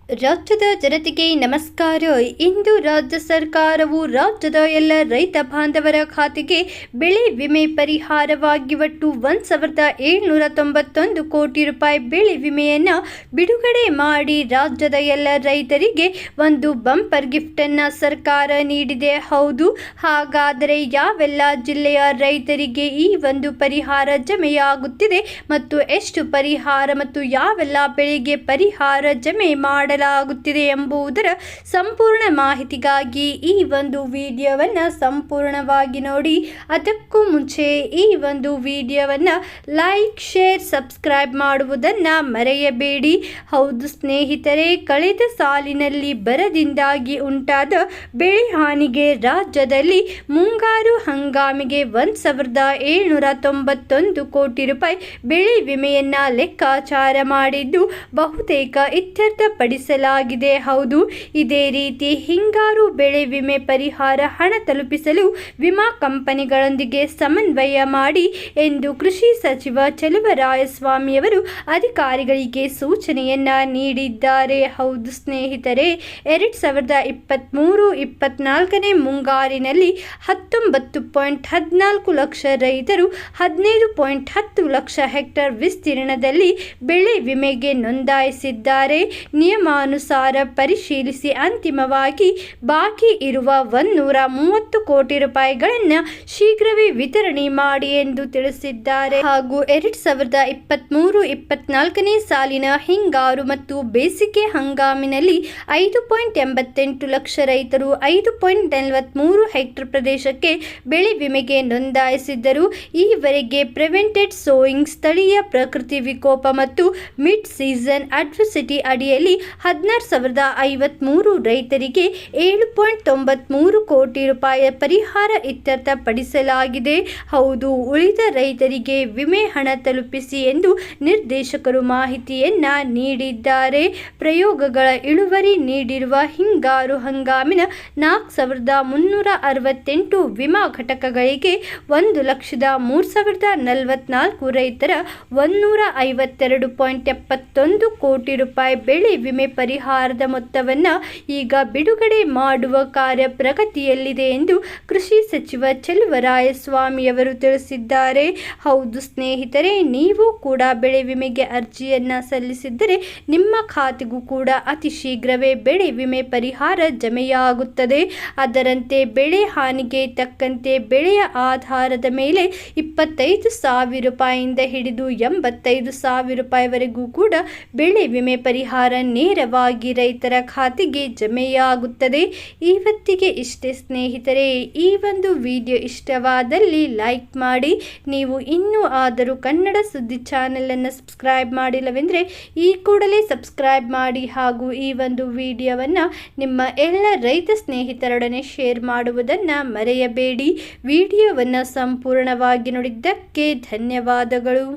ರಾಜ್ಯದ ಜನತೆಗೆ ನಮಸ್ಕಾರ. ಇಂದು ರಾಜ್ಯ ಸರ್ಕಾರವು ರಾಜ್ಯದ ಎಲ್ಲ ರೈತ ಬಾಂಧವರ ಖಾತೆಗೆ ಬೆಳೆ ವಿಮೆ ಪರಿಹಾರವಾಗಿ ಒಟ್ಟು 1,791 ಕೋಟಿ ರೂಪಾಯಿ ಬೆಳೆ ವಿಮೆಯನ್ನು ಬಿಡುಗಡೆ ಮಾಡಿ ರಾಜ್ಯದ ಎಲ್ಲ ರೈತರಿಗೆ ಒಂದು ಬಂಪರ್ ಗಿಫ್ಟ್ ಅನ್ನು ಸರ್ಕಾರ ನೀಡಿದೆ. ಹೌದು, ಹಾಗಾದರೆ ಯಾವೆಲ್ಲ ಜಿಲ್ಲೆಯ ರೈತರಿಗೆ ಈ ಒಂದು ಪರಿಹಾರ ಜಮೆಯಾಗುತ್ತಿದೆ ಮತ್ತು ಎಷ್ಟು ಪರಿಹಾರ ಮತ್ತು ಯಾವೆಲ್ಲ ಬೆಳೆಗೆ ಪರಿಹಾರ ಜಮೆ ಮಾಡಲಾಗುತ್ತಿದೆ ಎಂಬುದರ ಸಂಪೂರ್ಣ ಮಾಹಿತಿಗಾಗಿ ಈ ಒಂದು ವಿಡಿಯೋವನ್ನು ಸಂಪೂರ್ಣವಾಗಿ ನೋಡಿ. ಅದಕ್ಕೂ ಮುಂಚೆ ಈ ಒಂದು ವಿಡಿಯೋವನ್ನು ಲೈಕ್, ಶೇರ್, ಸಬ್ಸ್ಕ್ರೈಬ್ ಮಾಡುವುದನ್ನು ಮರೆಯಬೇಡಿ. ಹೌದು ಸ್ನೇಹಿತರೆ, ಕಳೆದ ಸಾಲಿನಲ್ಲಿ ಬರದಿಂದಾಗಿ ಉಂಟಾದ ಬೆಳೆ ಹಾನಿಗೆ ರಾಜ್ಯದಲ್ಲಿ ಮುಂಗಾರು ಹಂಗಾಮಿಗೆ 1,791 ಕೋಟಿ ರೂಪಾಯಿ ಬೆಳೆ ವಿಮೆಯನ್ನ ಲೆಕ್ಕಾಚಾರ ಮಾಡಿದ್ದು ಬಹುತೇಕ ಇತ್ಯರ್ಥಪಡಿಸಲಾಗಿದೆ. ಹೌದು, ಇದೇ ರೀತಿ ಹಿಂಗಾರು ಬೆಳೆ ವಿಮೆ ಪರಿಹಾರ ಹಣ ತಲುಪಿಸಲು ವಿಮಾ ಕಂಪನಿಗಳೊಂದಿಗೆ ಸಮನ್ವಯ ಮಾಡಿ ಎಂದು ಕೃಷಿ ಸಚಿವ ಚಲುವರಾಯಸ್ವಾಮಿಯವರು ಅಧಿಕಾರಿಗಳಿಗೆ ಸೂಚನೆಯನ್ನ ನೀಡಿದ್ದಾರೆ. ಹೌದು ಸ್ನೇಹಿತರೆ, 2023-24ನೇ ಮುಂಗಾರಿನಲ್ಲಿ 19.14 ಲಕ್ಷ ರೈತರು 15.10 ಲಕ್ಷ ಹೆಕ್ಟೇರ್ ವಿಸ್ತೀರ್ಣದಲ್ಲಿ ಬೆಳೆ ವಿಮೆಗೆ ನೋಂದಾಯಿಸಿದ್ದಾರೆ. ನಿಯಮಾನುಸಾರ ಪರಿಶೀಲಿಸಿ ಅಂತಿಮವಾಗಿ ಬಾಕಿ ಇರುವ 130 ಕೋಟಿ ರೂಪಾಯಿಗಳನ್ನು ಶೀಘ್ರವೇ ವಿತರಣೆ ಮಾಡಿ ಎಂದು ತಿಳಿಸಿದ್ದಾರೆ. ಹಾಗೂ 2023-24ನೇ ಸಾಲಿನ ಹಿಂಗಾರು ಮತ್ತು ಬೇಸಿಗೆ ಹಂಗಾಮಿನಲ್ಲಿ 5.88 ಲಕ್ಷ ರೈತರು 5.43 ಹೆಕ್ಟೇರ್ ಪ್ರದೇಶಕ್ಕೆ ಬೆಳೆ ವಿಮೆಗೆ ನೋಂದಾಯಿಸಿದ್ದರು. ಈವರೆಗೆ ಪ್ರಿವೆಂಟೆಡ್ ಸೋಯಿಂಗ್, ಸ್ಥಳೀಯ ಪ್ರಕೃತಿ ವಿಕೋಪ ಮತ್ತು ಮಿಡ್ ಸೀಸನ್ ಅಡ್ವರ್ಸಿಟಿ ಅಡಿಯಲ್ಲಿ 16,053 ರೈತರಿಗೆ 7.93 ಕೋಟಿ ರೂಪಾಯಿ ಪರಿಹಾರ ಇತ್ಯರ್ಥಪಡಿಸಲಾಗಿದೆ. ಹೌದು, ಉಳಿದ ರೈತರಿಗೆ ವಿಮೆ ಹಣ ತಲುಪಿಸಿ ಎಂದು ನಿರ್ದೇಶಕರು ಮಾಹಿತಿಯನ್ನ ನೀಡಿದ್ದಾರೆ. ಪ್ರಯೋಗಗಳ ಇಳುವರಿ ನೀಡಿರುವ ಹಿಂಗಾರು ಹಂಗಾಮಿನ 4,368 ವಿಮಾ ಘಟಕಗಳಿಗೆ 1,03,044 ರೈತರ 152.71 ಕೋಟಿ ರೂಪಾಯಿ ಬೆಳೆ ವಿಮೆ ಪರಿಹಾರದ ಮೊತ್ತವನ್ನು ಈಗ ಬಿಡುಗಡೆ ಮಾಡುವ ಕಾರ್ಯ ಪ್ರಗತಿಯಲ್ಲಿದೆ ಎಂದು ಕೃಷಿ ಸಚಿವ ಚಲುವರಾಯಸ್ವಾಮಿಯವರು ತಿಳಿಸಿದ್ದಾರೆ. ಹೌದು ಸ್ನೇಹಿತರೆ, ನೀವು ಕೂಡ ಬೆಳೆ ವಿಮೆಗೆ ಅರ್ಜಿಯನ್ನ ಸಲ್ಲಿಸಿದ್ದರೆ ನಿಮ್ಮ ಖಾತೆಗೂ ಕೂಡ ಅತಿ ಶೀಘ್ರವೇ ಬೆಳೆ ವಿಮೆ ಪರಿಹಾರ ಜಮೆಯಾಗುತ್ತದೆ. ಅದರಂತೆ ಬೆಳೆ ಹಾನಿಗೆ ತಕ್ಕಂತೆ ಬೆಳೆಯ ಆಧಾರದ ಮೇಲೆ 25,000 ರೂಪಾಯಿಯಿಂದ ಹಿಡಿದು 85,000 ರೂಪಾಯಿವರೆಗೂ ಕೂಡ ಬೆಳೆ ವಿಮೆ ಪರಿಹಾರ ನೇರವಾಗಿ ರೈತರ ಖಾತೆಗೆ ಜಮೆಯಾಗುತ್ತದೆ. ಇವತ್ತಿಗೆ ಇಷ್ಟೇ ಸ್ನೇಹಿತರೆ. ಈ ಒಂದು ವಿಡಿಯೋ ಇಷ್ಟವಾದಲ್ಲಿ ಲೈಕ್ ಮಾಡಿ. ನೀವು ಇನ್ನೂ ಆದರೂ ಕನ್ನಡ ಸುದ್ದಿ ಚಾನೆಲ್ ಅನ್ನು ಸಬ್ಸ್ಕ್ರೈಬ್ ಮಾಡಿಲ್ಲವೆಂದರೆ ಈ ಕೂಡಲೇ ಸಬ್ಸ್ಕ್ರೈಬ್ ಮಾಡಿ ಹಾಗೂ ಈ ಒಂದು ವಿಡಿಯೋವನ್ನು ನಿಮ್ಮ ಎಲ್ಲ ರೈತ ಸ್ನೇಹಿತರೊಡನೆ ಶೇರ್ ಮಾಡುವುದನ್ನು ಮರೆಯಬೇಡಿ. ವಿಡಿಯೋವನ್ನು ಸಂಪೂರ್ಣವಾಗಿ ನೋಡಿದ್ದಕ್ಕೆ ಧನ್ಯವಾದಗಳು.